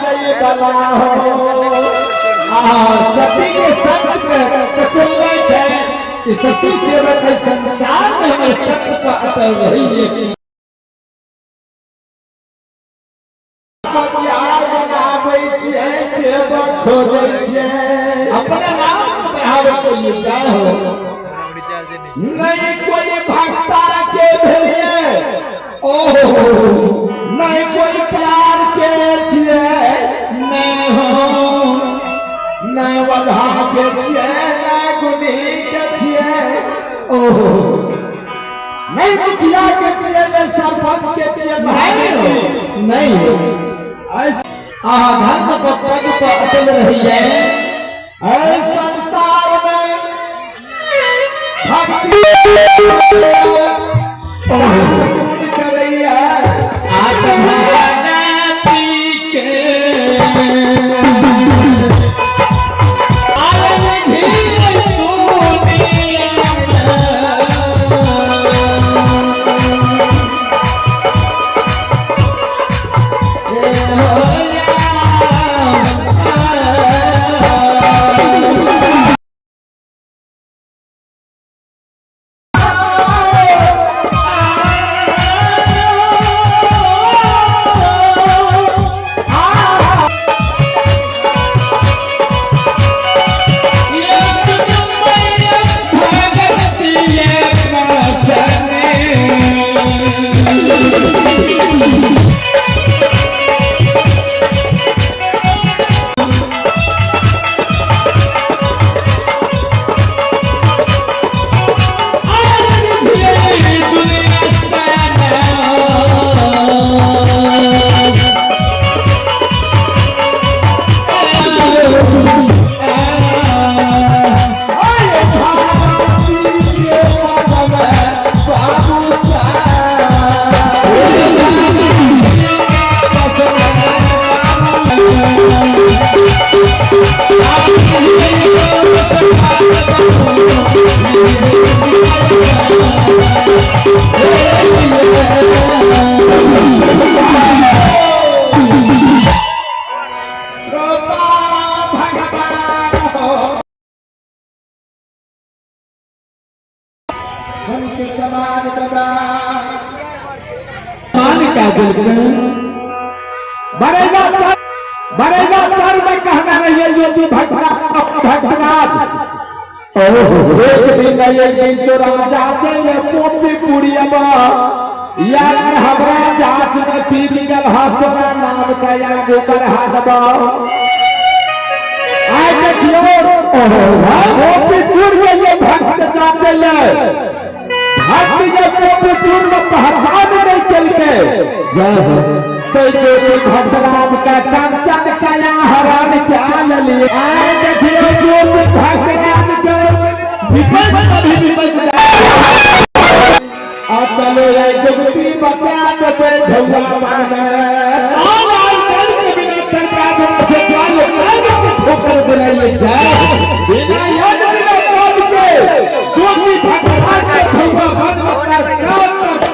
चाहिए बला हो सती के संग कटुल्ला है कि सती सेवक संचार में सत्य का अतर रही है सेवक खोजे छे अपना नाम बतावे के लिए क्या हो नहीं कोई भक्ता के भेलिए ओहो नहीं कोई प्यार के छिए नहीं हो नहीं वधा के छिए नहीं गुनी के छिए ओहो नहीं मुखिया के छिए नहीं सरपंच के छिए नहीं धर्म को पद पर अटल रही है संसार में भक्ति कर रही है बरेगा चल में कहना रही है जो तू भगराज एक दिन एक दिन तो राजा चले पोपी पुड़िया यार हमरा जांच में तीन गल हाथ तोरा नाम का यार गोबर हाथ आए देखियो पोपी पुर में ये भक्त जांच ले भक्त जब पोपी पुर में पहचान नहीं चल के तो जो भक्तराज का कंचन कया हरण क्या लिए आए देखिए जो भक्तराज के विपद और चलो ये जुगती बता दे झुआ माने और कल के बिना सरकार से जाल काल ठोकर दिलाइए जाए बिना याद के जो भी भक्तराज के झुआ बंद कर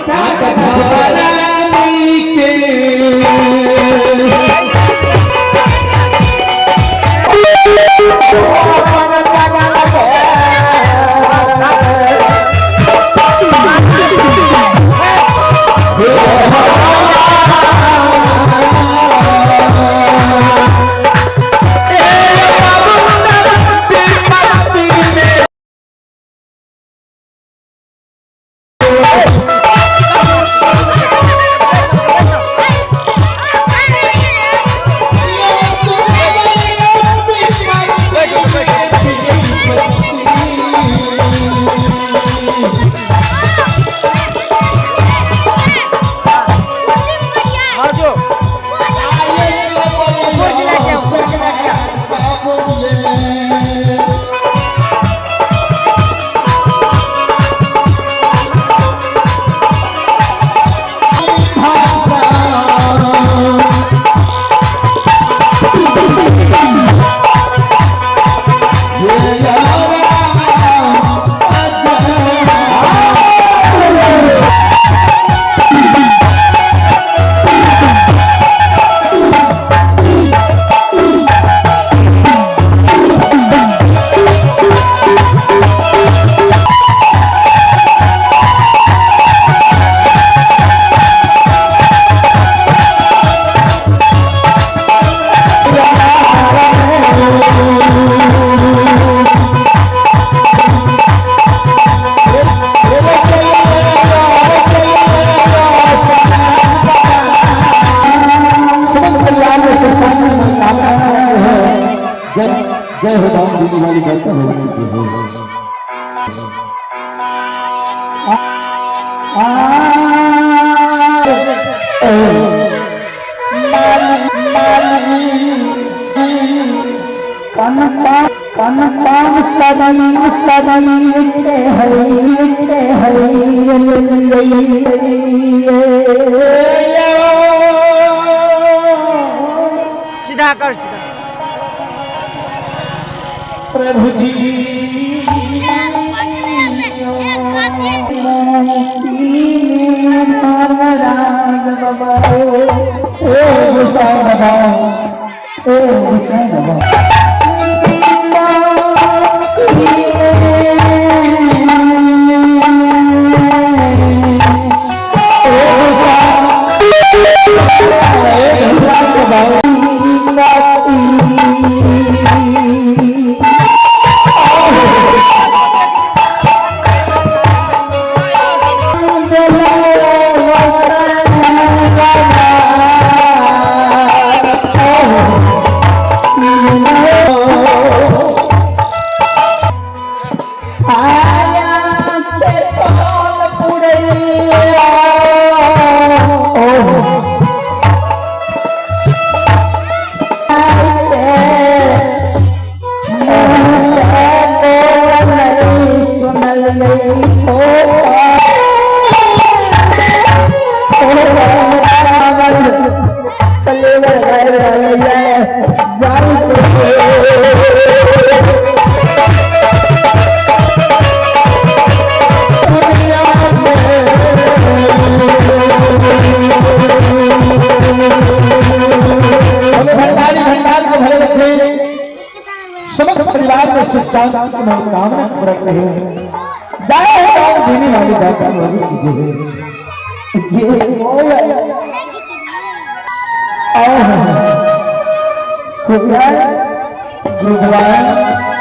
जय हो राम दीदी वाली करता हो कनपाम सदी सीधा कर सीधा प्रभु जी बाबा ओ हुसैन बाबा ओ हुसैन बाबा समस्त परिवार में सुख शांति की मनोकामना पूरा रहे। जय हो राम देने वाली दाता कीजिए। ये गुरुद्वारा